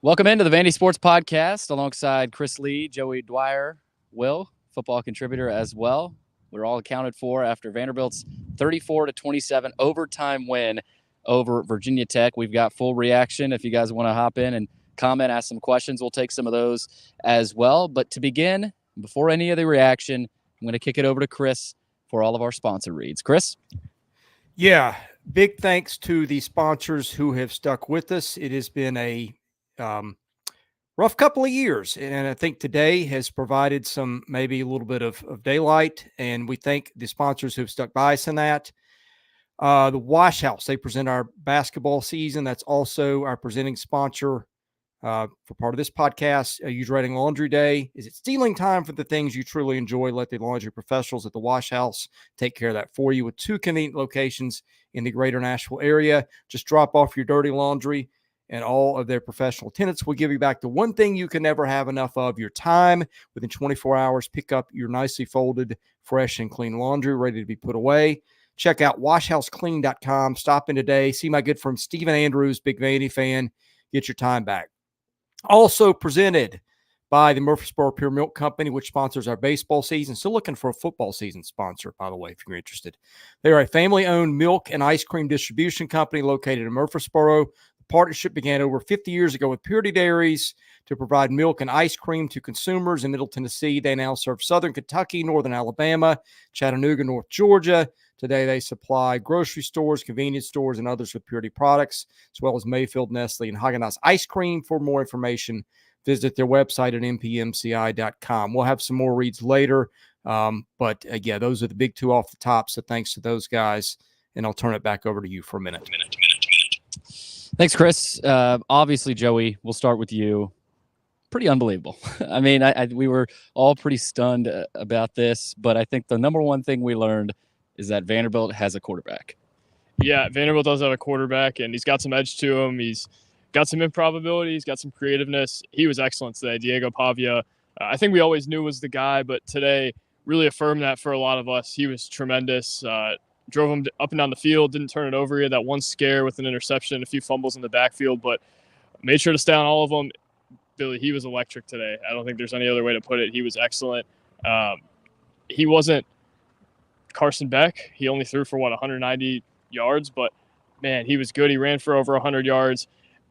Welcome into the Vandy Sports Podcast alongside Chris Lee, Joey Dwyer, Will, football contributor as well. We're all accounted for after Vanderbilt's 34-27 overtime win over Virginia Tech. We've got full reaction. If you guys want to hop in and comment, ask some questions, we'll take some of those as well. But to begin, before any of the reaction, I'm going to kick it over to Chris for all of our sponsor reads. Chris? Yeah, big thanks to the sponsors who have stuck with us. It has been a rough couple of years, and I think today has provided some maybe a little bit of daylight, and we thank the sponsors who have stuck by us in that. The Wash House, they present our basketball season. That's also our presenting sponsor for part of this podcast. Use Writing Laundry Day. Is it stealing time for the things you truly enjoy? Let the laundry professionals at the Wash House take care of that for you with 2 convenient locations in the greater Nashville area. Just drop off your dirty laundry, and all of their professional attendants will give you back the one thing you can never have enough of, your time. Within 24 hours, pick up your nicely folded, fresh, and clean laundry ready to be put away. Check out washhouseclean.com. Stop in today. See my good friend Stephen Andrews, big Vandy fan. Get your time back. Also presented by the Murfreesboro Pure Milk Company, which sponsors our baseball season. Still looking for a football season sponsor, by the way, if you're interested. They are a family-owned milk and ice cream distribution company located in Murfreesboro. Partnership began over 50 years ago with Purity Dairies to provide milk and ice cream to consumers in Middle Tennessee. They now serve Southern Kentucky, Northern Alabama, Chattanooga, North Georgia. Today, they supply grocery stores, convenience stores, and others with Purity products, as well as Mayfield, Nestle, and Haagen-Dazs ice cream. For more information, visit their website at mpmci.com. We'll have some more reads later, but yeah, those are the big 2 off the top, so thanks to those guys, and I'll turn it back over to you for a minute. Thanks, Chris. Obviously, Joey, we'll start with you. Pretty unbelievable. I mean, we were all pretty stunned about this, but I think the number one thing we learned is that Vanderbilt has a quarterback. Yeah, Vanderbilt does have a quarterback, and he's got some edge to him. He's got some improbability. He's got some creativeness. He was excellent today. Diego Pavia, I think we always knew was the guy, but today really affirmed that for a lot of us. He was tremendous. Drove him up and down the field, didn't turn it over. He had that one scare with an interception, a few fumbles in the backfield, but made sure to stay on all of them. Billy, he was electric today. I don't think there's any other way to put it. He was excellent. He wasn't Carson Beck. He only threw for, 190 yards, but, man, he was good. He ran for over 100 yards.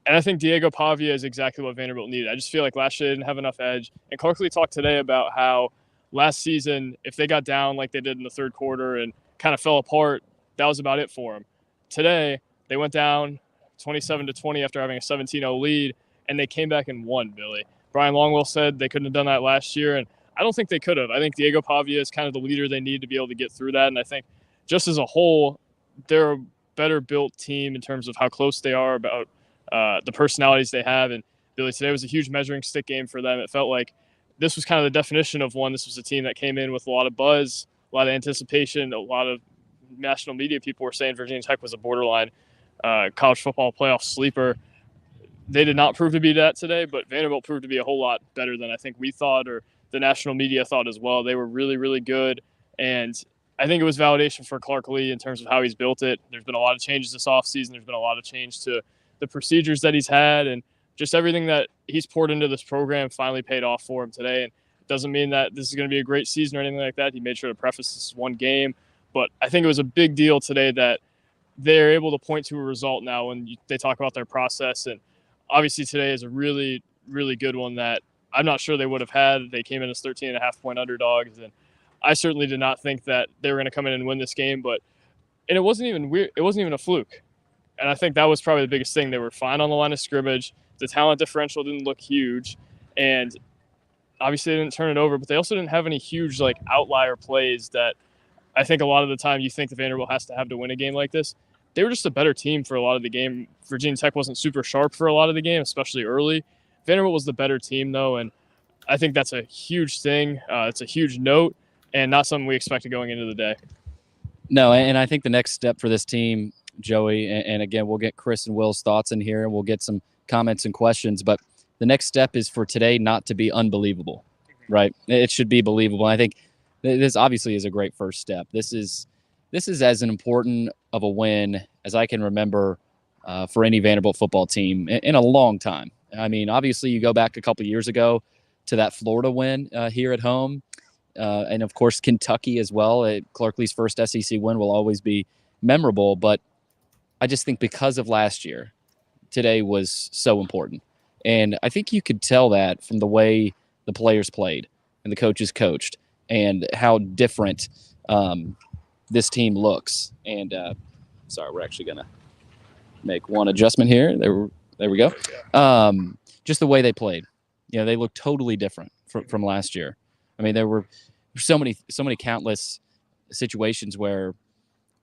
And I think Diego Pavia is exactly what Vanderbilt needed. I just feel like last year they didn't have enough edge. And Clark Lee talked today about how last season, if they got down like they did in the third quarter and kind of fell apart, that was about it for them. Today, they went down 27-20 after having a 17-0 lead, and they came back and won, Billy. Brian Longwell said they couldn't have done that last year, and I don't think they could have. I think Diego Pavia is kind of the leader they need to be able to get through that, and I think just as a whole, they're a better-built team in terms of how close they are about the personalities they have, and Billy, today was a huge measuring stick game for them. It felt like this was kind of the definition of one. This was a team that came in with a lot of buzz, a lot of anticipation. A lot of national media people were saying Virginia Tech was a borderline college football playoff sleeper. They did not prove to be that today, but Vanderbilt proved to be a whole lot better than I think we thought or the national media thought as well. They were really, really good, and I think it was validation for Clark Lee in terms of how he's built it. There's been a lot of changes this offseason. There's been a lot of change to the procedures that he's had, and just everything that he's poured into this program finally paid off for him today. And doesn't mean that this is going to be a great season or anything like that. He made sure to preface this one game. But I think it was a big deal today that they're able to point to a result now when they talk about their process. And obviously today is a really, really good one that I'm not sure they would have had. They came in as 13.5-point underdogs. And I certainly did not think that they were going to come in and win this game. And it wasn't even weird. It wasn't even a fluke. And I think that was probably the biggest thing. They were fine on the line of scrimmage. The talent differential didn't look huge. And obviously, they didn't turn it over, but they also didn't have any huge, outlier plays that I think a lot of the time you think the Vanderbilt has to have to win a game like this. They were just a better team for a lot of the game. Virginia Tech wasn't super sharp for a lot of the game, especially early. Vanderbilt was the better team, though, and I think that's a huge thing. It's a huge note and not something we expected going into the day. No, and I think the next step for this team, Joey, and again, we'll get Chris and Will's thoughts in here, and we'll get some comments and questions, but the next step is for today not to be unbelievable, right? It should be believable. I think this obviously is a great first step. This is as important of a win as I can remember for any Vanderbilt football team in a long time. I mean, obviously, you go back a couple years ago to that Florida win here at home, and of course Kentucky as well. Clark Lee's first SEC win will always be memorable, but I just think because of last year, today was so important, and I think you could tell that from the way the players played and the coaches coached, and how different this team looks. And sorry, we're actually gonna make one adjustment here. There we go. Just the way they played, they looked totally different from last year. I mean, there were so many countless situations where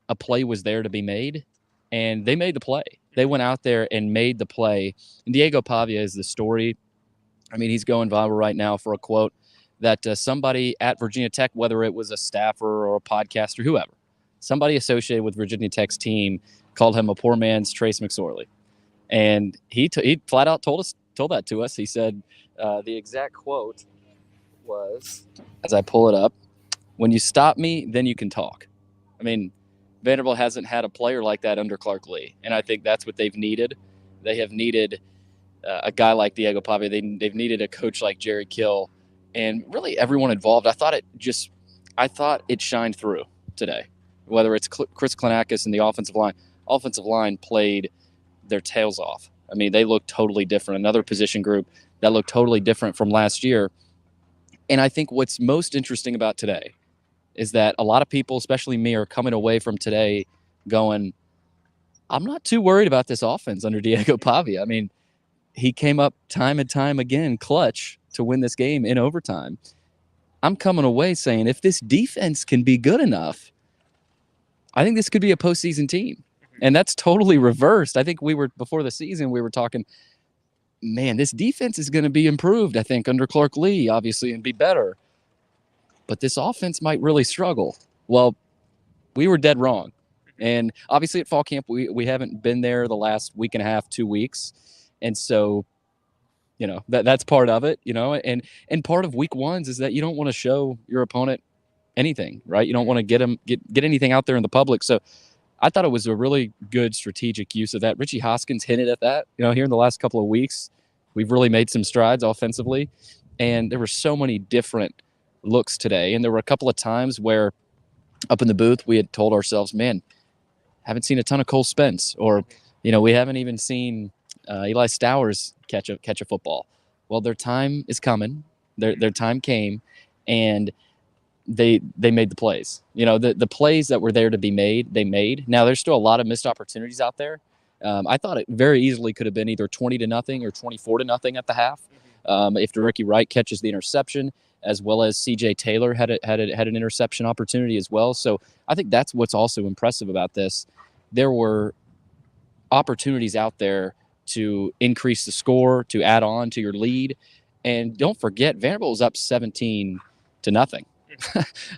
a play was there to be made, and they made the play. They went out there and made the play. And Diego Pavia is the story. I mean, he's going viral right now for a quote that somebody at Virginia Tech, whether it was a staffer or a podcaster, whoever, somebody associated with Virginia Tech's team called him a poor man's Trace McSorley. And he flat out told that to us. He said the exact quote was, as I pull it up, "When you stop me, then you can talk." I mean, Vanderbilt hasn't had a player like that under Clark Lee, and I think that's what they've needed. They have needed a guy like Diego Pavia. They've needed a coach like Jerry Kill, and really everyone involved. I thought it shined through today. Whether it's Chris Klinakis and the offensive line played their tails off. I mean, they look totally different. Another position group that looked totally different from last year. And I think what's most interesting about today is that a lot of people, especially me, are coming away from today going, I'm not too worried about this offense under Diego Pavia. I mean, he came up time and time again, clutch, to win this game in overtime. I'm coming away saying, if this defense can be good enough, I think this could be a postseason team. And that's totally reversed. I think before the season, we were talking, man, this defense is going to be improved, I think, under Clark Lee, obviously, and be better. But this offense might really struggle. Well, we were dead wrong. And obviously at fall camp, we haven't been there the last week and a half, 2 weeks. And so, that's part of it, and part of week ones is that you don't want to show your opponent anything, right? You don't want to get anything out there in the public. So I thought it was a really good strategic use of that. Richie Hoskins hinted at that, here in the last couple of weeks. We've really made some strides offensively, and there were so many different looks today. And there were a couple of times where up in the booth, we had told ourselves, man, haven't seen a ton of Cole Spence, or, we haven't even seen Eli Stowers catch a football. Well, their time is coming. Their time came, and they made the plays. The plays that were there to be made, they made. Now, there's still a lot of missed opportunities out there. I thought it very easily could have been either 20-0 or 24-0 at the half. If Derrick Wright catches the interception, as well as C.J. Taylor had an interception opportunity as well. So I think that's what's also impressive about this. There were opportunities out there to increase the score, to add on to your lead. And don't forget, Vanderbilt was up 17-0.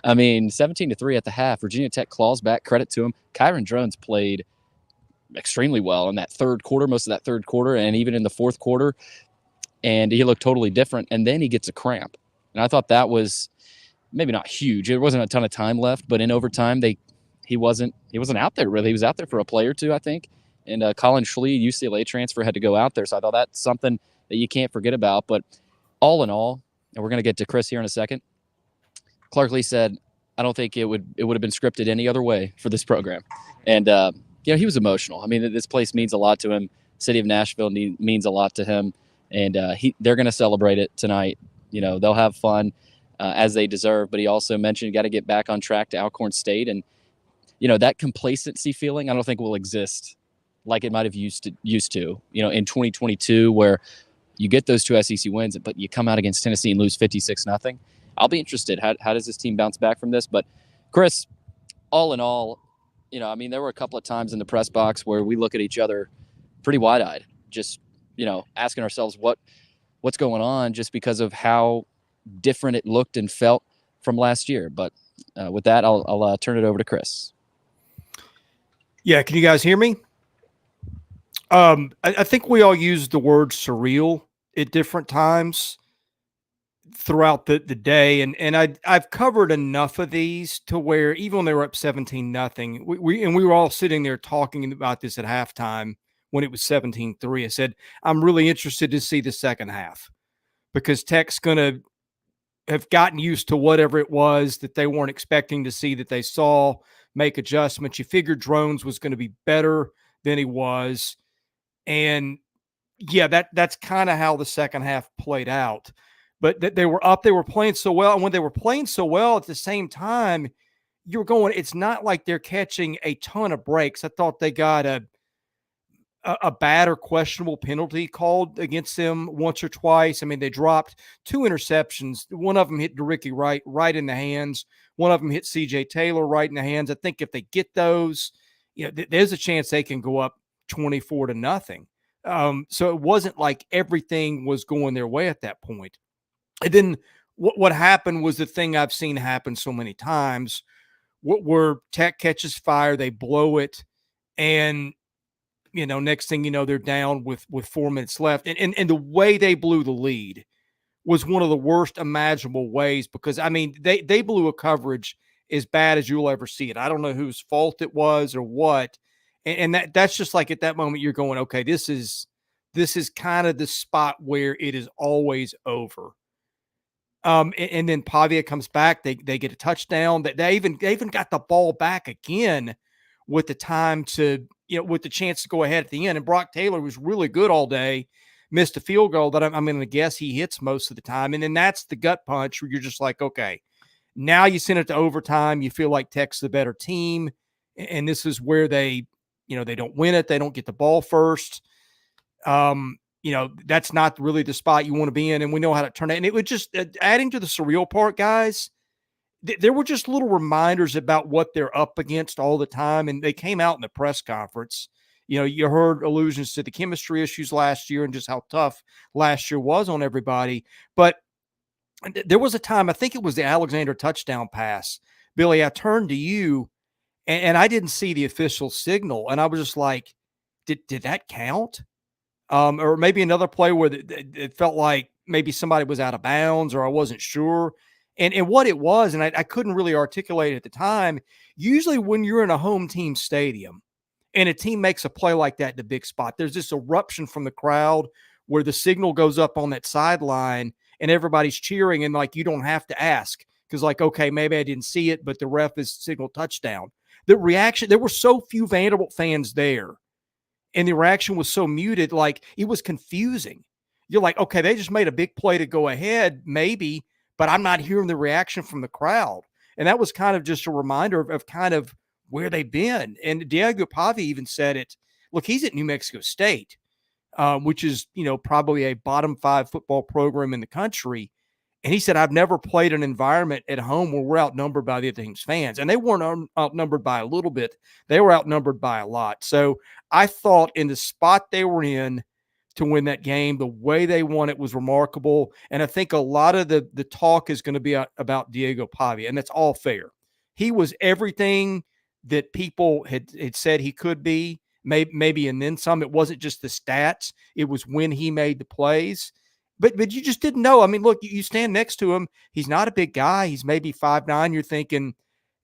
I mean, 17-3 at the half. Virginia Tech claws back. Credit to him. Kyron Drones played extremely well in that third quarter, most of that third quarter, and even in the fourth quarter. And he looked totally different. And then he gets a cramp. And I thought that was maybe not huge. There wasn't a ton of time left, but in overtime, he wasn't out there really. He was out there for a play or two, I think. And Colin Schlee, UCLA transfer, had to go out there. So I thought that's something that you can't forget about. But all in all, and we're going to get to Chris here in a second, Clark Lee said, I don't think it would have been scripted any other way for this program. And, he was emotional. I mean, this place means a lot to him. City of Nashville means a lot to him. And they're going to celebrate it tonight. They'll have fun as they deserve. But he also mentioned you got to get back on track to Alcorn State. And, that complacency feeling I don't think will exist like it might have used to, in 2022, where you get those two SEC wins, but you come out against Tennessee and lose 56-0. I'll be interested. How does this team bounce back from this? But Chris, all in all, there were a couple of times in the press box where we look at each other pretty wide-eyed, just, asking ourselves what's going on, just because of how different it looked and felt from last year. But with that, I'll turn it over to Chris. Yeah. Can you guys hear me? I think we all use the word surreal at different times throughout the day. And I've covered enough of these to where even when they were up 17-0, we were all sitting there talking about this at halftime when it was 17-3. I said, I'm really interested to see the second half because Tech's going to have gotten used to whatever it was that they weren't expecting to see that they saw, make adjustments. You figured Drones was going to be better than he was. And yeah, that's kind of how the second half played out. But they were up, they were playing so well. And when they were playing so well at the same time, you were going, it's not like they're catching a ton of breaks. I thought they got a bad or questionable penalty called against them once or twice. I mean, they dropped 2 interceptions. One of them hit Derrick right in the hands. One of them hit CJ Taylor right in the hands. I think if they get those, there's a chance they can go up 24-0. So it wasn't like everything was going their way at that point. And then what happened was the thing I've seen happen so many times, where Tech catches fire, they blow it, and next thing you know, they're down with 4 minutes left. And the way they blew the lead was one of the worst imaginable ways, because, I mean, they blew a coverage as bad as you'll ever see it. I don't know whose fault it was or what. And that's just like at that moment you're going, okay, this is kind of the spot where it is always over. And then Pavia comes back. They get a touchdown. They even got the ball back again with the time to, with the chance to go ahead at the end. And Brock Taylor was really good all day, missed a field goal that I'm going to guess he hits most of the time. And then that's the gut punch where you're just like, okay, now you send it to overtime. You feel like Tech's the better team. And this is where they don't win it. They don't get the ball first. That's not really the spot you want to be in. And we know how to turn it. And it would just, adding to the surreal part, guys, there were just little reminders about what they're up against all the time. And they came out in the press conference. You heard allusions to the chemistry issues last year and just how tough last year was on everybody. But there was a time, I think it was the Alexander touchdown pass. Billy, I turned to you and I didn't see the official signal. And I was just like, did that count? Or maybe another play where it felt like maybe somebody was out of bounds, or I wasn't sure. And what it was, and I couldn't really articulate it at the time. Usually when you're in a home team stadium and a team makes a play like that in a big spot, there's this eruption from the crowd where the signal goes up on that sideline and everybody's cheering, and like you don't have to ask because like, okay, maybe I didn't see it, but the ref is signaled touchdown. The reaction, there were so few Vanderbilt fans there, and the reaction was so muted, like it was confusing. You're like, okay, they just made a big play to go ahead, maybe, but I'm not hearing the reaction from the crowd. And that was kind of just a reminder of kind of where they've been. And Diego Pavia even said it. Look, he's at New Mexico State, which is, probably a bottom 5 football program in the country. And he said, I've never played an environment at home where we're outnumbered by the other team's fans. And they weren't outnumbered by a little bit. They were outnumbered by a lot. So I thought in the spot they were in to win that game, the way they won it was remarkable. And I think a lot of the talk is going to be about Diego Pavia, and that's all fair. He was everything that people had said he could be, maybe and then some. It wasn't just the stats. It was when he made the plays. But you just didn't know. I mean, look, you stand next to him. He's not a big guy. He's maybe 5'9". You're thinking,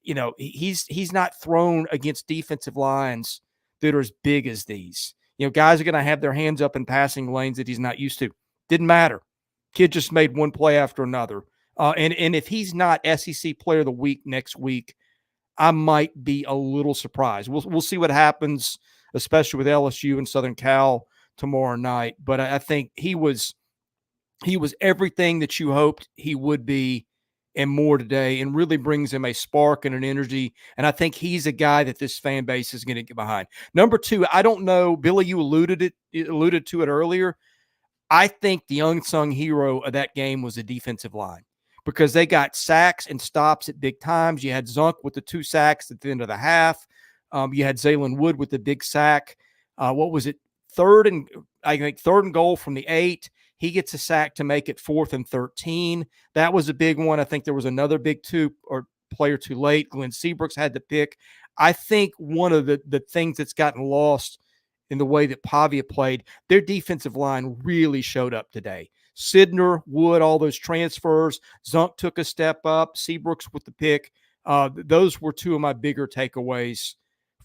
he's not thrown against defensive lines that are as big as these. Guys are going to have their hands up in passing lanes that he's not used to. Didn't matter. Kid just made one play after another. And if he's not SEC Player of the Week next week, I might be a little surprised. We'll see what happens, especially with LSU and Southern Cal tomorrow night. But I think he was everything that you hoped he would be and more today, and really brings him a spark and an energy. And I think he's a guy that this fan base is going to get behind. Number 2, I don't know, Billy, you alluded to it earlier. I think the unsung hero of that game was the defensive line, because they got sacks and stops at big times. You had Zunk with the 2 sacks at the end of the half. You had Zaylen Wood with the big sack. What was it? Third and goal from the 8. He gets a sack to make it 4th and 13. That was a big one. I think there was another big player too late. Glenn Seabrooks had the pick. I think one of the things that's gotten lost in the way that Pavia played, their defensive line really showed up today. Sidner, Wood, all those transfers. Zunk took a step up. Seabrooks with the pick. Those were 2 of my bigger takeaways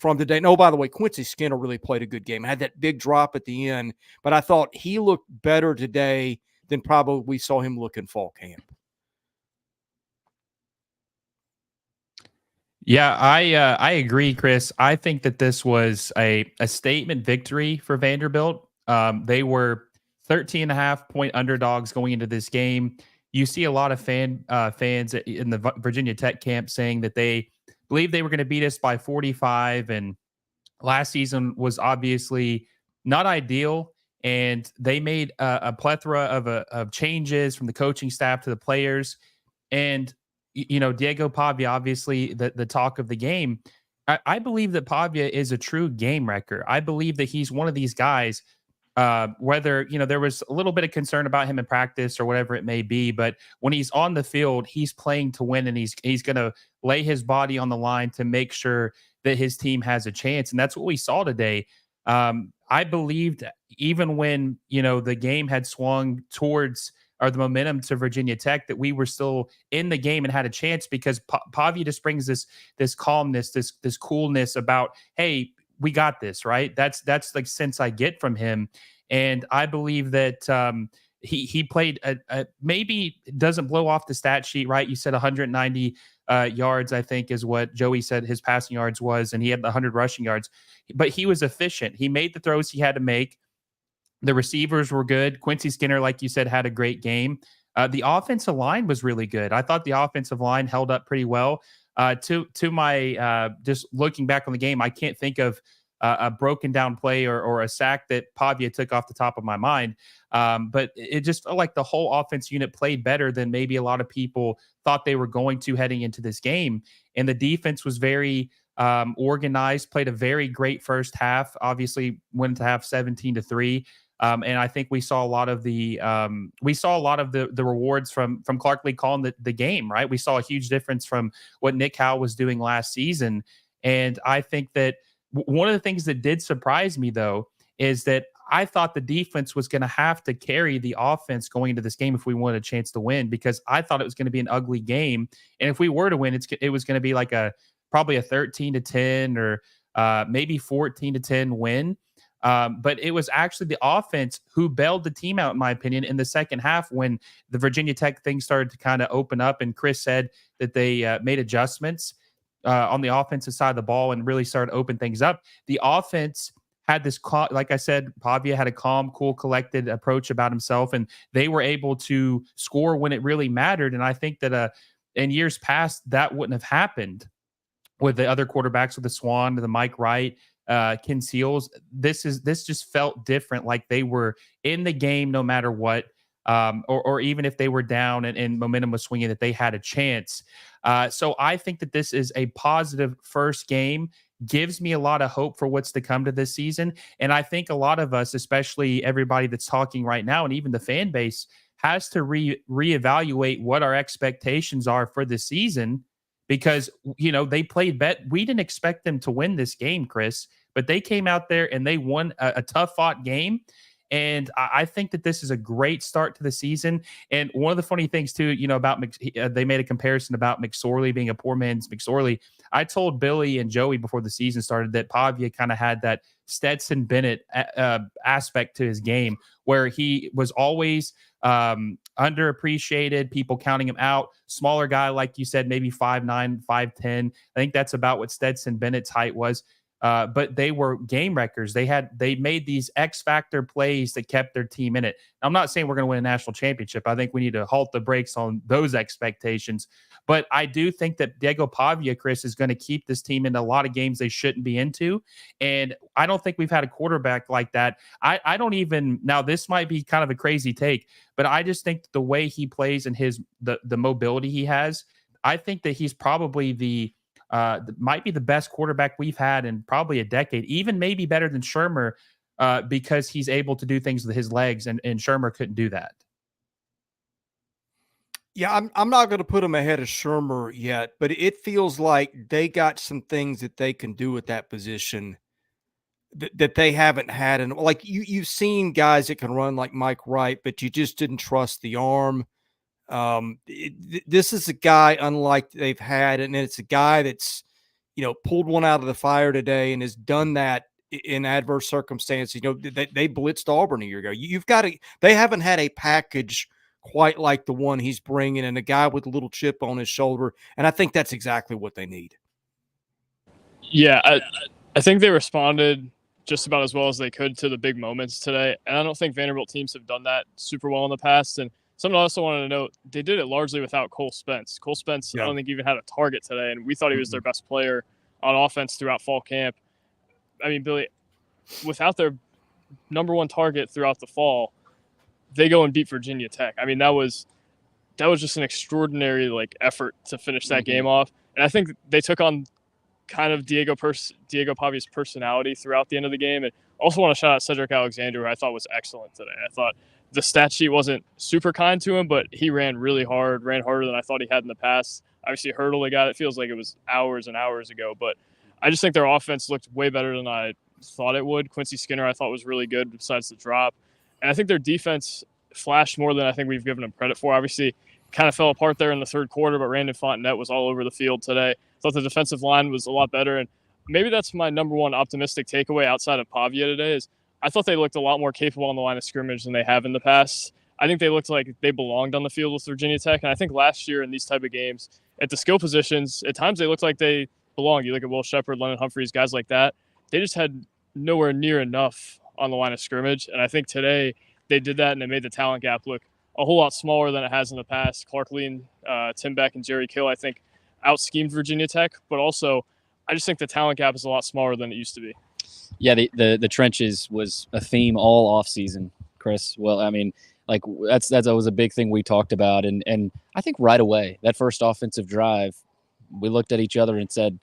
from today. No, by the way, Quincy Skinner really played a good game. Had that big drop at the end, but I thought he looked better today than probably we saw him look in fall camp. Yeah, I agree, Chris. I think that this was a statement victory for Vanderbilt. They were 13.5-point underdogs going into this game. You see a lot of fans in the Virginia Tech camp saying that they believe they were going to beat us by 45, and last season was obviously not ideal. And they made a plethora of changes from the coaching staff to the players. And Diego Pavia, obviously the talk of the game. I believe that Pavia is a true game wrecker. I believe that he's one of these guys, whether, there was a little bit of concern about him in practice or whatever it may be, but when he's on the field, he's playing to win, and he's going to lay his body on the line to make sure that his team has a chance. And that's what we saw today. I believed even when, the game had swung towards, or the momentum to Virginia Tech, that we were still in the game and had a chance, because Pavia just brings this calmness, this coolness about, hey, we got this, right? That's like sense I get from him. And I believe that he played maybe doesn't blow off the stat sheet, right? You said 190 yards, I think, is what Joey said his passing yards was, and he had 100 rushing yards. But he was efficient. He made the throws he had to make. The receivers were good. Quincy Skinner, like you said, had a great game. The offensive line was really good. I thought the offensive line held up pretty well. To my just looking back on the game, I can't think of a broken down play or a sack that Pavia took off the top of my mind. But it just felt like the whole offense unit played better than maybe a lot of people thought they were going to heading into this game. And the defense was very organized, played a very great first half, obviously went to half 17-3. And I think we saw a lot of the rewards from Clark Lee calling the game, right? We saw a huge difference from what Nick Howell was doing last season. And I think that one of the things that did surprise me, though, is that I thought the defense was going to have to carry the offense going into this game if we wanted a chance to win, because I thought it was going to be an ugly game. And if we were to win, it was going to be like probably a 13-10 or maybe 14-10 win. But it was actually the offense who bailed the team out, in my opinion, in the second half when the Virginia Tech thing started to kind of open up. And Chris said that they made adjustments on the offensive side of the ball and really started to open things up. The offense had this, like I said, Pavia had a calm, cool, collected approach about himself, and they were able to score when it really mattered. And I think that in years past, that wouldn't have happened with the other quarterbacks, with the Swan, the Mike Wright, Ken Seals. This just felt different, like they were in the game no matter what, or even if they were down and momentum was swinging, that they had a chance. So I think that this is a positive first game, gives me a lot of hope for what's to come to this season. And I think a lot of us, especially everybody that's talking right now, and even the fan base, has to reevaluate what our expectations are for the season, because, they played we didn't expect them to win this game, Chris, but they came out there and they won a tough fought game. And I think that this is a great start to the season. And one of the funny things too, about they made a comparison about McSorley being a poor man's McSorley. I told Billy and Joey before the season started that Pavia kind of had that Stetson Bennett aspect to his game, where he was always underappreciated, people counting him out. Smaller guy, like you said, maybe 5'9", 5'10". I think that's about what Stetson Bennett's height was. But they were game wreckers. They made these X factor plays that kept their team in it. I'm not saying we're going to win a national championship. I think we need to halt the brakes on those expectations. But I do think that Diego Pavia, Chris, is going to keep this team into a lot of games they shouldn't be into. And I don't think we've had a quarterback like that. I don't even, now this might be kind of a crazy take, but I just think the way he plays and the mobility he has, I think that he's probably might be the best quarterback we've had in probably a decade, even maybe better than Shermer, because he's able to do things with his legs, and Shermer couldn't do that. Yeah, I'm not going to put him ahead of Shermer yet, but it feels like they got some things that they can do at that position that they haven't had. And like you've seen guys that can run like Mike Wright, but you just didn't trust the arm. This is a guy unlike they've had, and it's a guy that's, pulled one out of the fire today and has done that in adverse circumstances. They blitzed Auburn a year ago. They haven't had a package quite like the one he's bringing, and a guy with a little chip on his shoulder. And I think that's exactly what they need. Yeah, I think they responded just about as well as they could to the big moments today. And I don't think Vanderbilt teams have done that super well in the past. And something I also wanted to note, they did it largely without Cole Spence. Cole Spence, I don't think even had a target today, and we thought he was their best player on offense throughout fall camp. I mean, Billy, without their number one target throughout the fall, they go and beat Virginia Tech. I mean, that was just an extraordinary effort to finish that game off. And I think they took on kind of Diego Pavia's personality throughout the end of the game. And also want to shout out Cedric Alexander, who I thought was excellent today. I thought the stat sheet wasn't super kind to him, but he ran really hard, ran harder than I thought he had in the past. Obviously, hurdle a guy, it feels like it was hours and hours ago, but I just think their offense looked way better than I thought it would. Quincy Skinner, I thought, was really good besides the drop. And I think their defense flashed more than I think we've given them credit for. Obviously, kind of fell apart there in the third quarter, but Randon Fontenette was all over the field today. I thought the defensive line was a lot better, and maybe that's my number one optimistic takeaway outside of Pavia today is I thought they looked a lot more capable on the line of scrimmage than they have in the past. I think they looked like they belonged on the field with Virginia Tech, and I think last year in these type of games, at the skill positions, at times they looked like they belonged. You look at Will Shepherd, Lennon Humphreys, guys like that. They just had nowhere near enough on the line of scrimmage, and I think today they did that, and it made the talent gap look a whole lot smaller than it has in the past. Clark Lee, Tim Beck, and Jerry Kill, I think, out-schemed Virginia Tech, but also I just think the talent gap is a lot smaller than it used to be. Yeah, the trenches was a theme all offseason, Chris. Well, I mean, that's always a big thing we talked about, and I think right away, that first offensive drive, we looked at each other and said,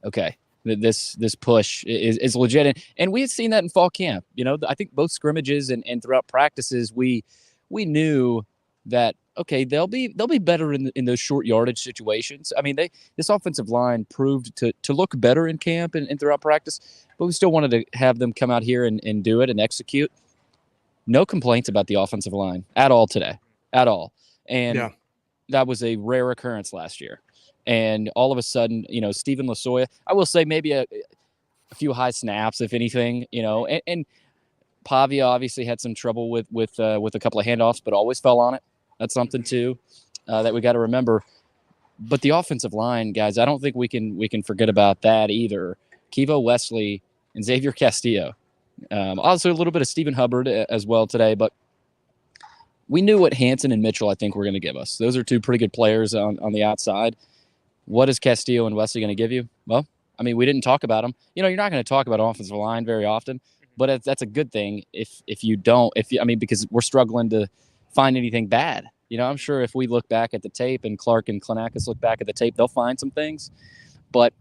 okay, this push is legit. And we had seen that in fall camp. I think both scrimmages and throughout practices, we knew that, okay, they'll be better in those short yardage situations. I mean, this offensive line proved to look better in camp and throughout practice, but we still wanted to have them come out here and do it and execute. No complaints about the offensive line at all today, at all. And that was a rare occurrence last year. And all of a sudden, Stephen Lasoya, I will say maybe a few high snaps, if anything, and Pavia obviously had some trouble with a couple of handoffs, but always fell on it. That's something too that we got to remember. But the offensive line, guys, I don't think we can forget about that either. Kevo Wesley and Xavier Castillo. Also a little bit of Stephen Hubbard as well today, but we knew what Hansen and Mitchell, I think, were going to give us. Those are two pretty good players on the outside. What is Castillo and Wesley going to give you? Well, I mean, we didn't talk about them. You're not going to talk about offensive line very often, but that's a good thing if you don't. Because we're struggling to find anything bad. I'm sure if we look back at the tape and Clark and Klenakis look back at the tape, they'll find some things. But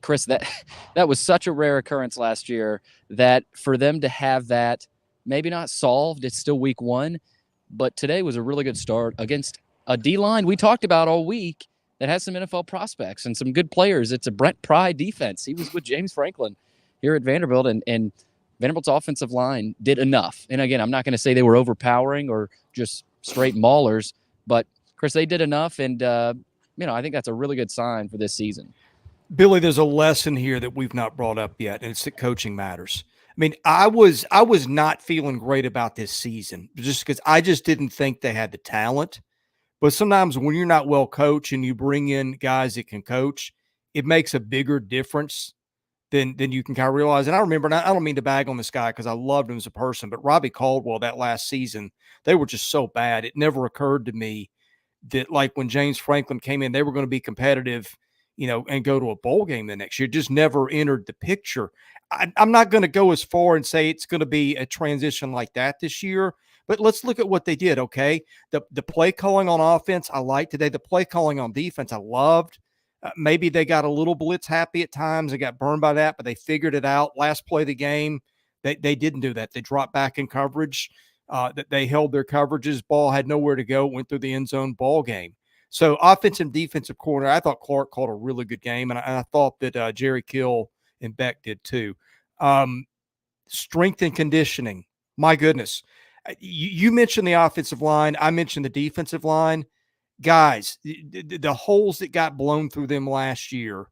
Chris, that was such a rare occurrence last year that for them to have that maybe not solved, it's still week one, but today was a really good start against a D-line we talked about all week that has some NFL prospects and some good players. It's a Brent Pry defense. He was with James Franklin here at Vanderbilt, and Vanderbilt's offensive line did enough. And again, I'm not going to say they were overpowering or just straight maulers, but Chris, they did enough, and I think that's a really good sign for this season. Billy, there's a lesson here that we've not brought up yet, and it's that coaching matters. I mean, I was not feeling great about this season just because I just didn't think they had the talent. But sometimes when you're not well coached and you bring in guys that can coach, it makes a bigger difference than you can kind of realize. And I remember, and I don't mean to bag on this guy because I loved him as a person, but Robbie Caldwell that last season, they were just so bad. It never occurred to me that when James Franklin came in, they were going to be competitive, and go to a bowl game the next year. It just never entered the picture. I'm not going to go as far and say it's going to be a transition like that this year, but let's look at what they did, okay? The play calling on offense, I liked today. The play calling on defense, I loved. Maybe they got a little blitz happy at times. They got burned by that, but they figured it out. Last play of the game, they didn't do that. They dropped back in coverage. That they held their coverages. Ball had nowhere to go, went through the end zone, ball game. So offensive and defensive corner, I thought Clark called a really good game, and I thought that Jerry Kill and Beck did too. Strength and conditioning, my goodness. You mentioned the offensive line. I mentioned the defensive line. Guys, the holes that got blown through them last year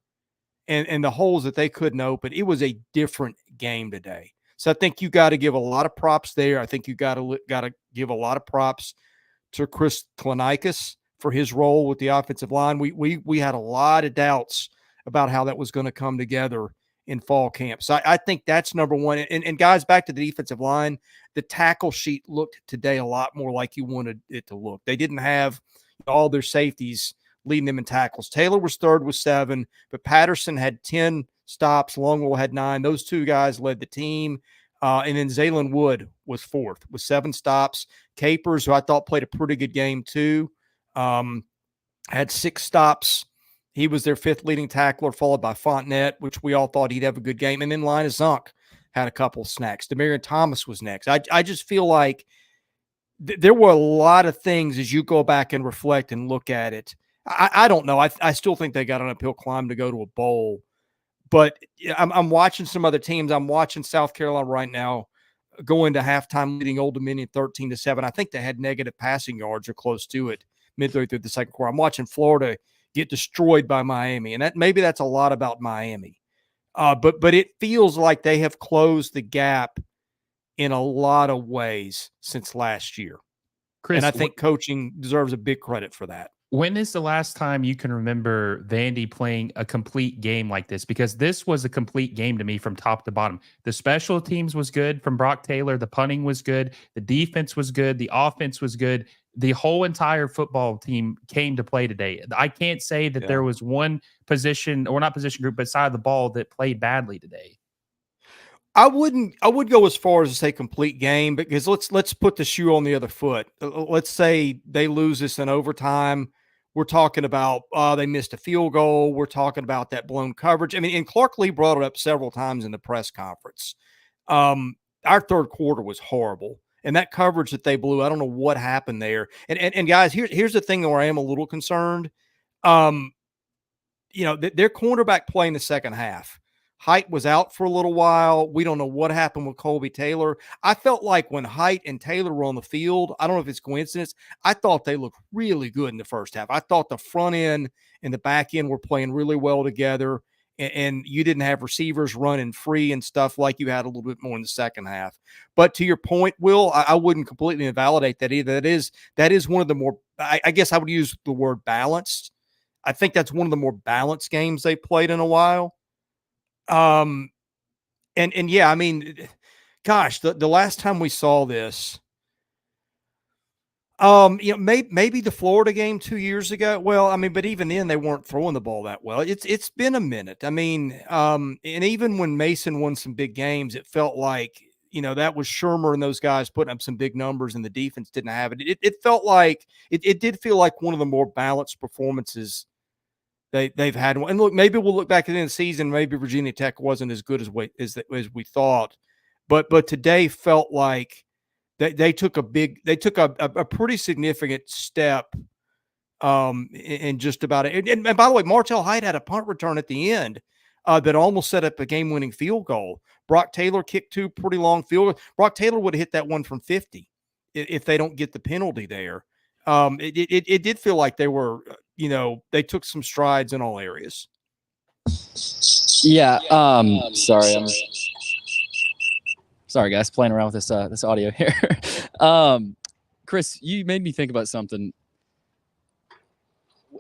and the holes that they couldn't open. It was a different game today. So I think you got to give a lot of props there. I think you got to give a lot of props to Chris Klenikis for his role with the offensive line. We had a lot of doubts about how that was going to come together in fall camp. So I think that's number one. And guys, back to the defensive line, the tackle sheet looked today a lot more like you wanted it to look. They didn't have all their safeties leading them in tackles. Taylor was third with 7, but Patterson had 10 stops. Longwell had 9. Those two guys led the team. And then Zaylen Wood was 4th with 7 stops. Capers, who I thought played a pretty good game too, had 6 stops. He was their 5th leading tackler, followed by Fontenette, which we all thought he'd have a good game. And then Linus Zunk had a couple of snacks. Demarion Thomas was next. I just feel like there were a lot of things as you go back and reflect and look at it. I don't know. I still think they got an uphill climb to go to a bowl. But I'm watching some other teams. I'm watching South Carolina right now go into halftime leading Old Dominion 13-7. I think they had negative passing yards or close to it midway through the second quarter. I'm watching Florida get destroyed by Miami, and maybe that's a lot about Miami. But it feels like they have closed the gap in a lot of ways since last year. Chris, and I think coaching deserves a big credit for that. When is the last time you can remember Vandy playing a complete game like this? Because this was a complete game to me from top to bottom. The special teams was good from Brock Taylor. The punting was good. The defense was good. The offense was good. The whole entire football team came to play today. I can't say that there was one position, or not position group, but side of the ball that played badly today. I would go as far as to say complete game, because let's put the shoe on the other foot. Let's say they lose this in overtime. We're talking about they missed a field goal. We're talking about that blown coverage. I mean, and Clark Lee brought it up several times in the press conference. Our third quarter was horrible. And that coverage that they blew, I don't know what happened there. And guys, here's the thing where I am a little concerned. Their cornerback play in the second half. Height was out for a little while. We don't know what happened with Colby Taylor. I felt like when Height and Taylor were on the field, I don't know if it's coincidence, I thought they looked really good in the first half. I thought the front end and the back end were playing really well together, and you didn't have receivers running free and stuff like you had a little bit more in the second half. But to your point, Will, I wouldn't completely invalidate that either. That is one of the more, I guess I would use the word balanced. I think that's one of the more balanced games they played in a while. And yeah, I mean, gosh, the last time we saw this, maybe the Florida game 2 years ago. Well, I mean, but even then they weren't throwing the ball that well. It's been a minute. I mean, and even when Mason won some big games, it felt like, that was Shermer and those guys putting up some big numbers and the defense didn't have it. It felt like, it did feel like one of the more balanced performances they've had. And look, maybe we'll look back at the end of the season. Maybe Virginia Tech wasn't as good as we thought, but today felt like they took a pretty significant step in just about it. And by the way, Martell Hyde had a punt return at the end that almost set up a game-winning field goal. Brock Taylor kicked 2 pretty long field goals. Brock Taylor would have hit that one from 50 if they don't get the penalty there. It did feel like they were, they took some strides in all areas. Yeah. Sorry, guys, playing around with this audio here. Chris, you made me think about something.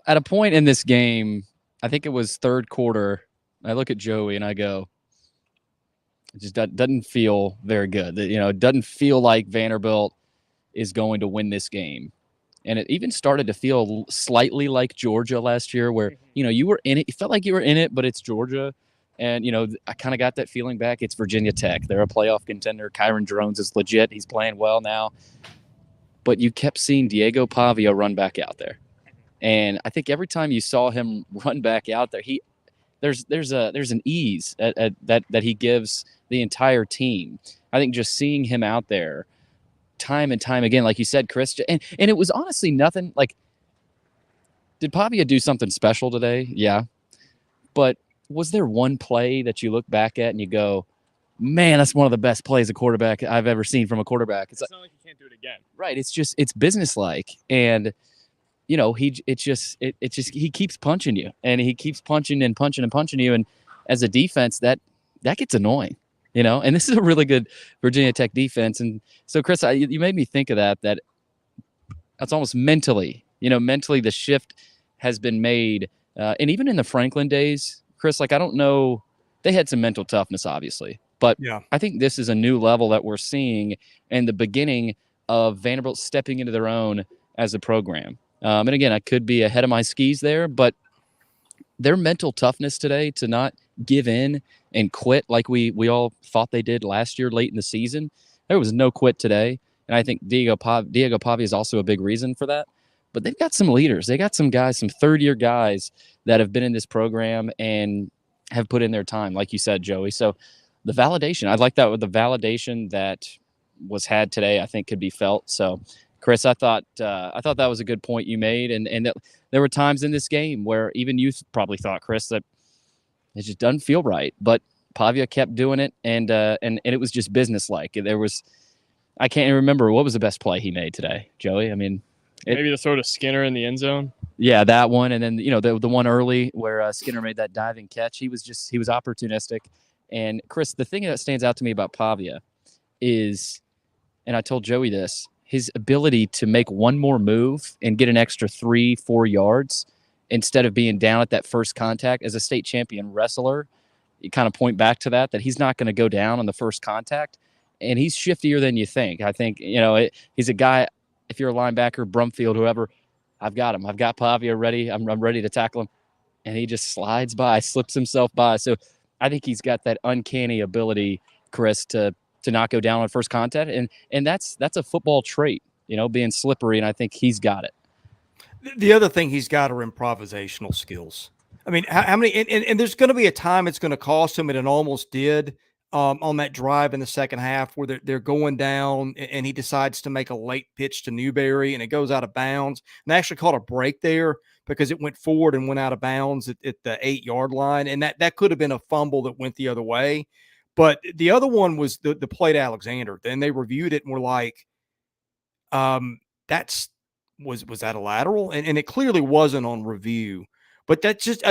At a point in this game, I think it was third quarter, I look at Joey and I go, it just doesn't feel very good. It doesn't feel like Vanderbilt is going to win this game. And it even started to feel slightly like Georgia last year, where, you were in it. You felt like you were in it, but it's Georgia. And, I kind of got that feeling back. It's Virginia Tech. They're a playoff contender. Kyron Drones is legit. He's playing well now. But you kept seeing Diego Pavia run back out there. And I think every time you saw him run back out there, there's an ease that he gives the entire team. I think just seeing him out there time and time again, like you said, Chris, and it was honestly nothing like, did Pavia do something special today? Yeah. But was there one play that you look back at and you go, man, that's one of the best plays a quarterback I've ever seen from a quarterback? It's not like you can't do it again. Right. It's businesslike. And, he keeps punching you, and he keeps punching and punching and punching you. And as a defense, that gets annoying, and this is a really good Virginia Tech defense. And so, Chris, you made me think of that's almost mentally, mentally the shift has been made. And even in the Franklin days, Chris, like, I don't know, they had some mental toughness, obviously, but Yeah. I think this is a new level that we're seeing and the beginning of Vanderbilt stepping into their own as a program. And again, I could be ahead of my skis there, but their mental toughness today to not give in and quit like we all thought they did last year late in the season. There was no quit today. And I think Diego Pavia is also a big reason for that. But they've got some leaders. They got some guys, some third-year guys that have been in this program and have put in their time, like you said, Joey. So the validation, I like that with the validation that was had today, I think could be felt. So, Chris, I thought that was a good point you made. And that there were times in this game where even you probably thought, Chris, that it just doesn't feel right. But Pavia kept doing it, and it was just businesslike. I can't even remember what was the best play he made today, Joey. I mean, maybe the throw to Skinner in the end zone. Yeah, that one, and then the one early where Skinner made that diving catch. He was opportunistic. And Chris, the thing that stands out to me about Pavia is, and I told Joey this, his ability to make one more move and get an extra 3-4 yards instead of being down at that first contact. As a state champion wrestler, you kind of point back to that he's not going to go down on the first contact, and he's shiftier than you think. I think he's a guy. If you're a linebacker, Brumfield, whoever, I've got him. I've got Pavia ready. I'm ready to tackle him, and he just slides by, slips himself by. So I think he's got that uncanny ability, Chris, to not go down on first contact, and that's a football trait, being slippery, and I think he's got it. The other thing he's got are improvisational skills. I mean, how many? And there's going to be a time it's going to cost him, and it almost did on that drive in the second half where they're going down, and he decides to make a late pitch to Newberry, and it goes out of bounds. And they actually caught a break there because it went forward and went out of bounds at the 8-yard line, and that could have been a fumble that went the other way. But the other one was the play to Alexander. Then they reviewed it and were like, was that a lateral? And it clearly wasn't on review. But that's just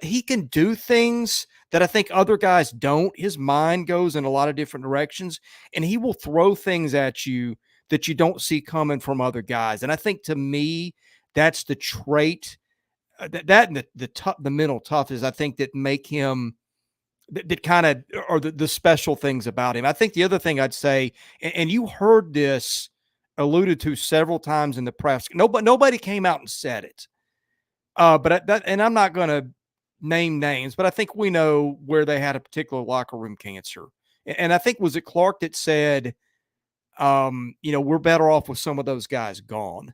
he can do things that I think other guys don't. His mind goes in a lot of different directions, and he will throw things at you that you don't see coming from other guys. And I think, to me, that's the trait that and the mental toughness, I think, that make him that kind of are the special things about him. I think the other thing I'd say, and you heard this alluded to several times in the press. Nobody came out and said it. And I'm not going to name names, but I think we know where they had a particular locker room cancer. And I think, was it Clark that said, we're better off with some of those guys gone.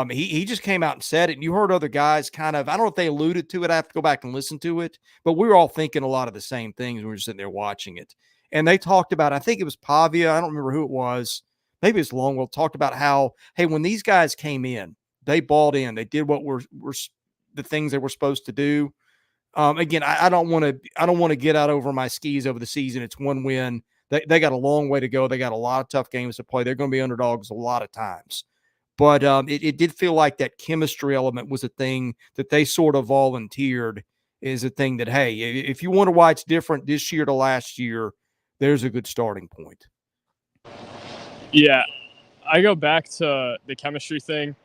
He just came out and said it, and you heard other guys kind of, I don't know if they alluded to it. I have to go back and listen to it, but we were all thinking a lot of the same things when we were sitting there watching it. And they talked about, I think it was Pavia, I don't remember who it was, maybe it's Longwell, talked about how, hey, when these guys came in, they balled in, they did what were the things they were supposed to do. Again, I don't want to get out over my skis over the season. It's one win. They got a long way to go. They got a lot of tough games to play. They're going to be underdogs a lot of times. But it did feel like that chemistry element was a thing that they sort of volunteered, is a thing that, hey, if you wonder why it's different this year to last year, there's a good starting point. Yeah, I go back to the chemistry thing,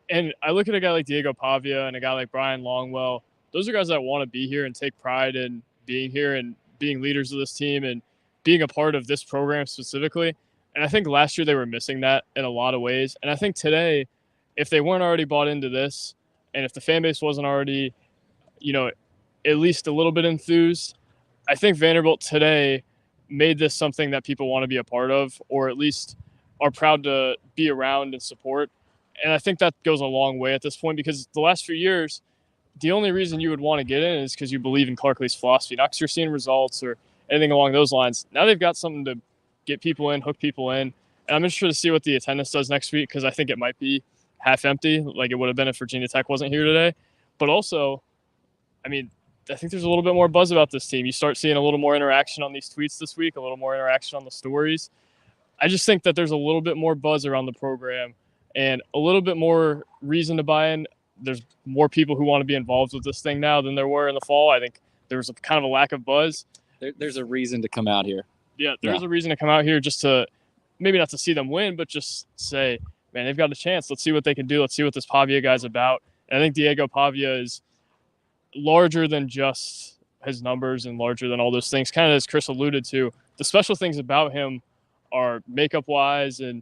and I look at a guy like Diego Pavia and a guy like Brian Longwell. Those are guys that want to be here and take pride in being here and being leaders of this team and being a part of this program specifically. And I think last year they were missing that in a lot of ways. And I think today, if they weren't already bought into this, and if the fan base wasn't already, at least a little bit enthused, I think Vanderbilt today made this something that people want to be a part of, or at least are proud to be around and support. And I think that goes a long way at this point, because the last few years, the only reason you would want to get in is because you believe in Clark Lea's philosophy, not because you're seeing results or anything along those lines. Now they've got something to get people in, hook people in. And I'm interested to see what the attendance does next week, because I think it might be half empty, like it would have been if Virginia Tech wasn't here today. But also, I think there's a little bit more buzz about this team. You start seeing a little more interaction on these tweets this week, a little more interaction on the stories. I just think that there's a little bit more buzz around the program and a little bit more reason to buy in. There's more people who want to be involved with this thing now than there were in the fall. I think there was kind of a lack of buzz. There's a reason to come out here. Yeah, there's a reason to come out here just to maybe not to see them win, but just say, man, they've got a chance. Let's see what they can do. Let's see what this Pavia guy's about. And I think Diego Pavia is larger than just his numbers and larger than all those things. Kind of as Chris alluded to, the special things about him are makeup-wise and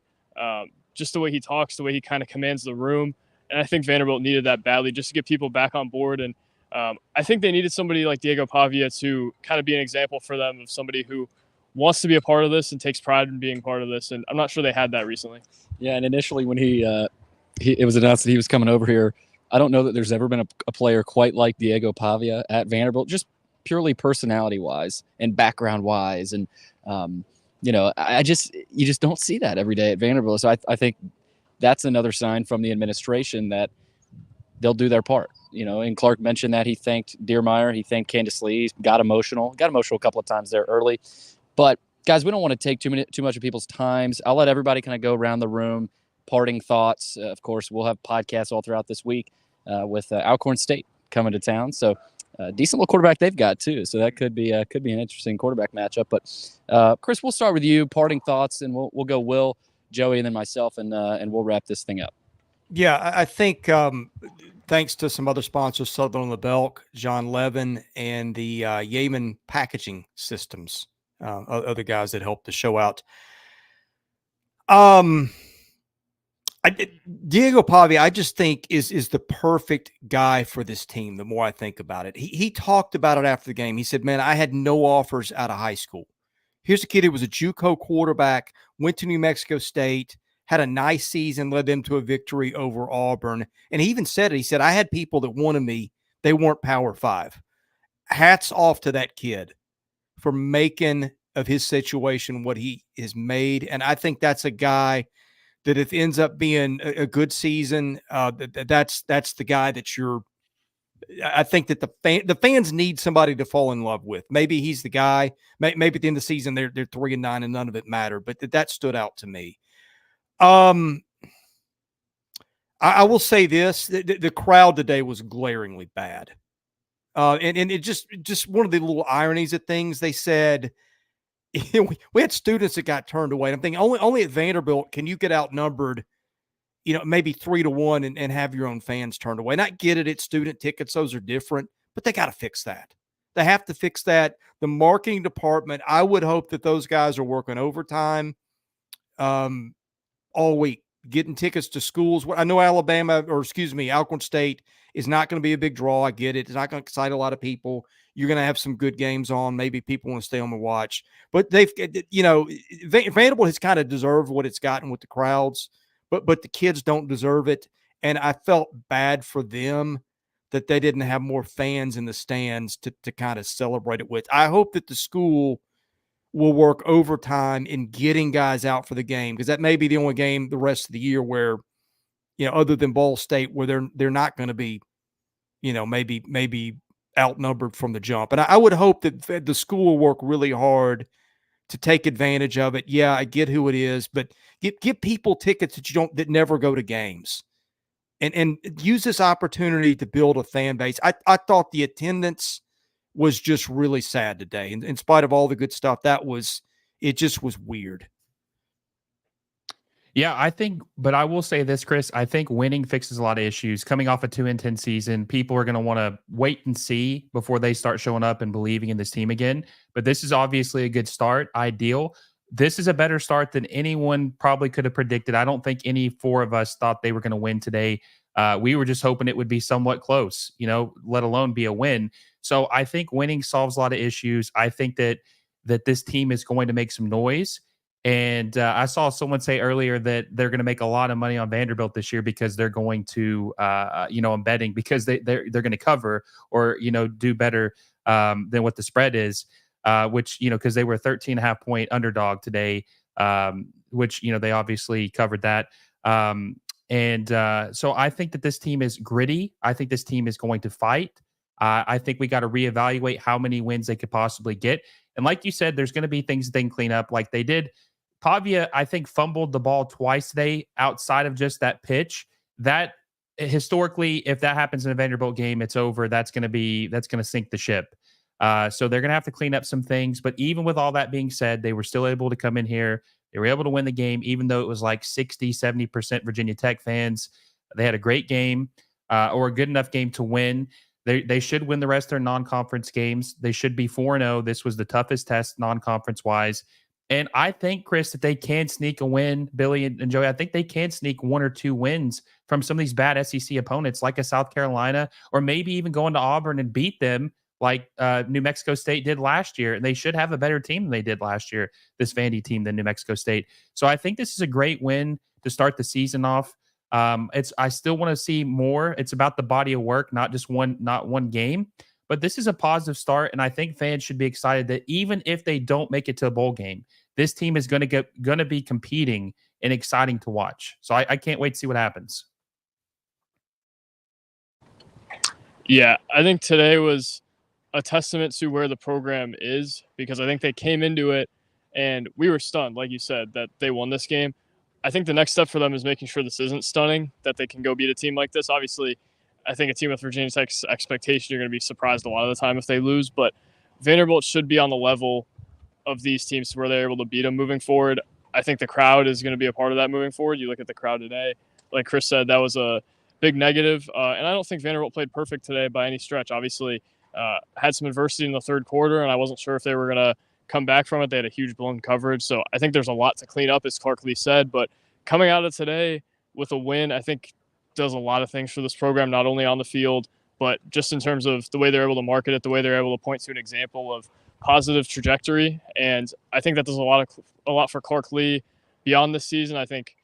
just the way he talks, the way he kind of commands the room. And I think Vanderbilt needed that badly just to get people back on board. And I think they needed somebody like Diego Pavia to kind of be an example for them of somebody who wants to be a part of this and takes pride in being part of this. And I'm not sure they had that recently. Yeah, and initially when it was announced that he was coming over here, I don't know that there's ever been a player quite like Diego Pavia at Vanderbilt, just purely personality-wise and background-wise. And, you just don't see that every day at Vanderbilt. So I think that's another sign from the administration that they'll do their part. And Clark mentioned that he thanked Deermeyer, he thanked Candace Lee, got emotional a couple of times there early. But guys, we don't want to take too much of people's times. I'll let everybody kind of go around the room, parting thoughts. Of course, we'll have podcasts all throughout this week with Alcorn State coming to town. So decent little quarterback they've got too. So that could be an interesting quarterback matchup. But Chris, we'll start with you. Parting thoughts, and we'll go Will, Joey, and then myself, and we'll wrap this thing up. Yeah, I think thanks to some other sponsors, Southern on the Belk, John Levin, and the Yeaman Packaging Systems, other guys that helped the show out. Diego Pavia, I just think is the perfect guy for this team. The more I think about it, he talked about it after the game. He said, "Man, I had no offers out of high school. Here's a kid who was a JUCO quarterback, went to New Mexico State, had a nice season, led them to a victory over Auburn." And he even said it. He said, "I had people that wanted me. They weren't Power 5. Hats off to that kid for making of his situation what he has made." And I think that's a guy that if it ends up being a good season, that's the guy that I think that the fans need somebody to fall in love with. Maybe he's the guy. Maybe at the end of the season they're 3-9 and none of it mattered. But that stood out to me. I will say this: the crowd today was glaringly bad, and it just one of the little ironies of things. They said we had students that got turned away. And I'm thinking only at Vanderbilt can you get outnumbered, maybe 3-1 and have your own fans turned away. And I get it. It's student tickets. Those are different, but they got to fix that. They have to fix that. The marketing department, I would hope that those guys are working overtime all week, getting tickets to schools. I know Alcorn State is not going to be a big draw. I get it. It's not going to excite a lot of people. You're going to have some good games on. Maybe people want to stay on the watch. But Vanderbilt has kind of deserved what it's gotten with the crowds, but the kids don't deserve it. And I felt bad for them that they didn't have more fans in the stands to kind of celebrate it with. I hope that the school will work overtime in getting guys out for the game, because that may be the only game the rest of the year where, other than Ball State, where they're not going to be, maybe outnumbered from the jump. And I would hope that the school will work really hard to take advantage of it. Yeah, I get who it is, but get people tickets that never go to games, and use this opportunity to build a fan base. I thought the attendance was just really sad today. And in spite of all the good stuff, it just was weird. Yeah, but I will say this, Chris, I think winning fixes a lot of issues. Coming off a 2-10 season, people are going to want to wait and see before they start showing up and believing in this team again. But this is obviously a good start, ideal. This is a better start than anyone probably could have predicted. I don't think any four of us thought they were going to win today. We were just hoping it would be somewhat close, let alone be a win. So I think winning solves a lot of issues. I think that this team is going to make some noise. And I saw someone say earlier that they're going to make a lot of money on Vanderbilt this year because they're going to, I'm betting because they're going to cover or, do better than what the spread is, which, because they were a 13.5 point underdog today, which, they obviously covered that. So I think that this team is gritty. I think this team is going to fight. I think we got to reevaluate how many wins they could possibly get. And like you said, there's going to be things they can clean up like they did. Pavia, I think, fumbled the ball twice today outside of just that pitch. That historically, if that happens in a Vanderbilt game, it's over. That's going to sink the ship. So they're going to have to clean up some things. But even with all that being said, they were still able to come in here. They were able to win the game, even though it was like 60, 70% Virginia Tech fans. They had a great game or a good enough game to win. They should win the rest of their non-conference games. They should be 4-0. This was the toughest test non-conference wise. And I think, Chris, that they can sneak a win, Billy and Joey. I think they can sneak 1 or 2 wins from some of these bad SEC opponents like a South Carolina, or maybe even going to Auburn and beat them like New Mexico State did last year. And they should have a better team than they did last year, this Vandy team, than New Mexico State. So I think this is a great win to start the season off. I still want to see more. It's about the body of work, not one game. But this is a positive start, and I think fans should be excited that even if they don't make it to a bowl game, this team is going to be competing and exciting to watch. So I can't wait to see what happens. Yeah, I think today was a testament to where the program is, because I think they came into it and we were stunned, like you said, that they won this game. I think the next step for them is making sure this isn't stunning, that they can go beat a team like this. Obviously, I think a team with Virginia Tech's expectation, you're going to be surprised a lot of the time if they lose, but Vanderbilt should be on the level of these teams where they're able to beat them moving forward. I think the crowd is going to be a part of that moving forward. You look at the crowd today, like Chris said, that was a big negative. And I don't think Vanderbilt played perfect today by any stretch. Obviously, had some adversity in the third quarter, and I wasn't sure if they were going to come back from it. They had a huge blown coverage. So I think there's a lot to clean up, as Clark Lee said, but coming out of today with a win, I think does a lot of things for this program, not only on the field, but just in terms of the way they're able to market it, the way they're able to point to an example of positive trajectory. And I think that does a lot for Clark Lee beyond this season. I think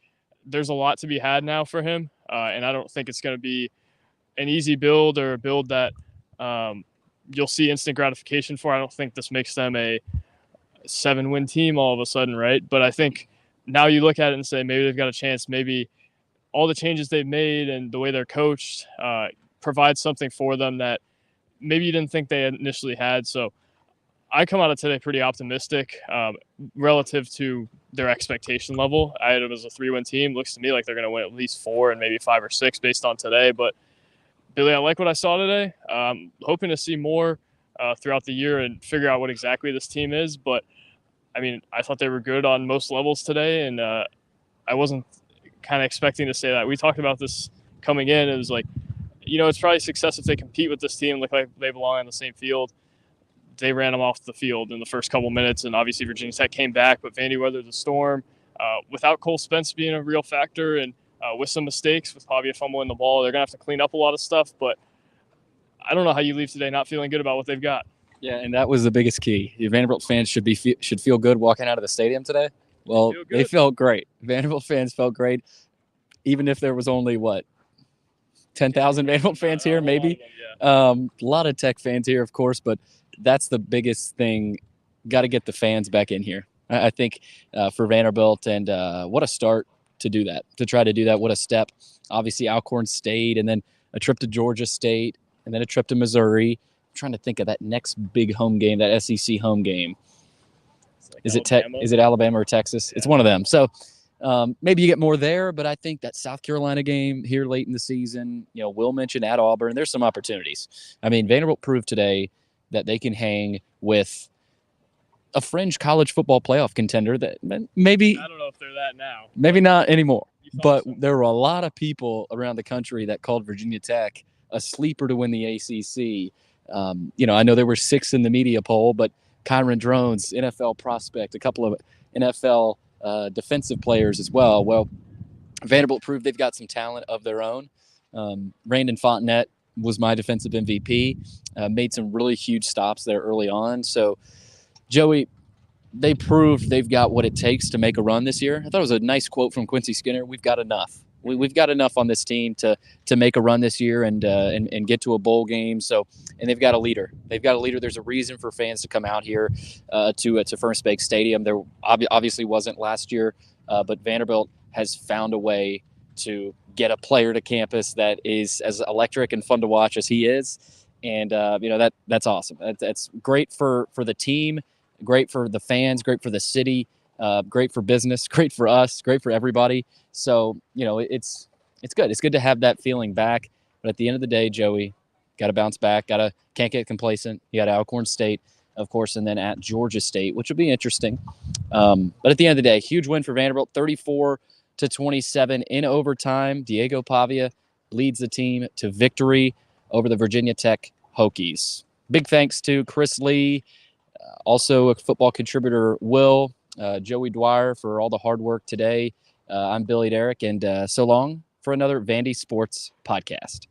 there's a lot to be had now for him. And I don't think it's going to be an easy build or a build that you'll see instant gratification for. I don't think this makes them a 7-win team all of a sudden, right? But I think now you look at it and say maybe they've got a chance, maybe all the changes they've made and the way they're coached provide something for them that maybe you didn't think they initially had. So I come out of today pretty optimistic relative to their expectation level. I had it as a 3-win team. Looks to me like they're going to win at least 4 and maybe 5 or 6 based on today. But Billy, I like what I saw today. Hoping to see more throughout the year and figure out what exactly this team is. But I mean, I thought they were good on most levels today, and I wasn't kind of expecting to say that. We talked about this coming in. It was like, it's probably success if they compete with this team, look like they belong on the same field. They ran them off the field in the first couple minutes, and obviously Virginia Tech came back, but Vandy weathered the storm without Cole Spence being a real factor, and with some mistakes, with Pavia fumbling the ball. They're going to have to clean up a lot of stuff, but I don't know how you leave today not feeling good about what they've got. Yeah, and that was the biggest key. The Vanderbilt fans should feel good walking out of the stadium today. Well, they felt great. Vanderbilt fans felt great, even if there was only, 10,000 Vanderbilt fans here, maybe? A lot of Tech fans here, of course, but that's the biggest thing. Got to get the fans back in here. I think for Vanderbilt, and what a start to do that, to try to do that. What a step. Obviously, Alcorn State, and then a trip to Georgia State, and then a trip to Missouri. I'm trying to think of that next big home game, that SEC home game. Is it Alabama or Texas? Yeah. It's one of them. So maybe you get more there, but I think that South Carolina game here late in the season, Will mention at Auburn, there's some opportunities. I mean, Vanderbilt proved today that they can hang with a fringe college football playoff contender that maybe – I don't know if they're that now. Maybe not anymore. But there were a lot of people around the country that called Virginia Tech a sleeper to win the ACC. I know there were 6 in the media poll, but Kyron Drones, NFL prospect, a couple of NFL defensive players as well. Well, Vanderbilt proved they've got some talent of their own. Brandon Fontenette was my defensive MVP, made some really huge stops there early on. So, Joey, they proved they've got what it takes to make a run this year. I thought it was a nice quote from Quincy Skinner. We've got enough. We've got enough on this team to make a run this year and get to a bowl game. So, and they've got a leader. There's a reason for fans to come out here to First Bank Stadium. There obviously wasn't last year, but Vanderbilt has found a way to get a player to campus that is as electric and fun to watch as he is. And that's awesome. That's great for the team, great for the fans, great for the city. Great for business, great for us, great for everybody. So, it's good. It's good to have that feeling back. But at the end of the day, Joey, got to bounce back. Can't get complacent. You got Alcorn State, of course, and then at Georgia State, which will be interesting. But at the end of the day, huge win for Vanderbilt, 34-27 in overtime. Diego Pavia leads the team to victory over the Virginia Tech Hokies. Big thanks to Chris Lee, also a football contributor, Will, Joey Dwyer for all the hard work today. I'm Billy Derrick, and so long for another Vandy Sports podcast.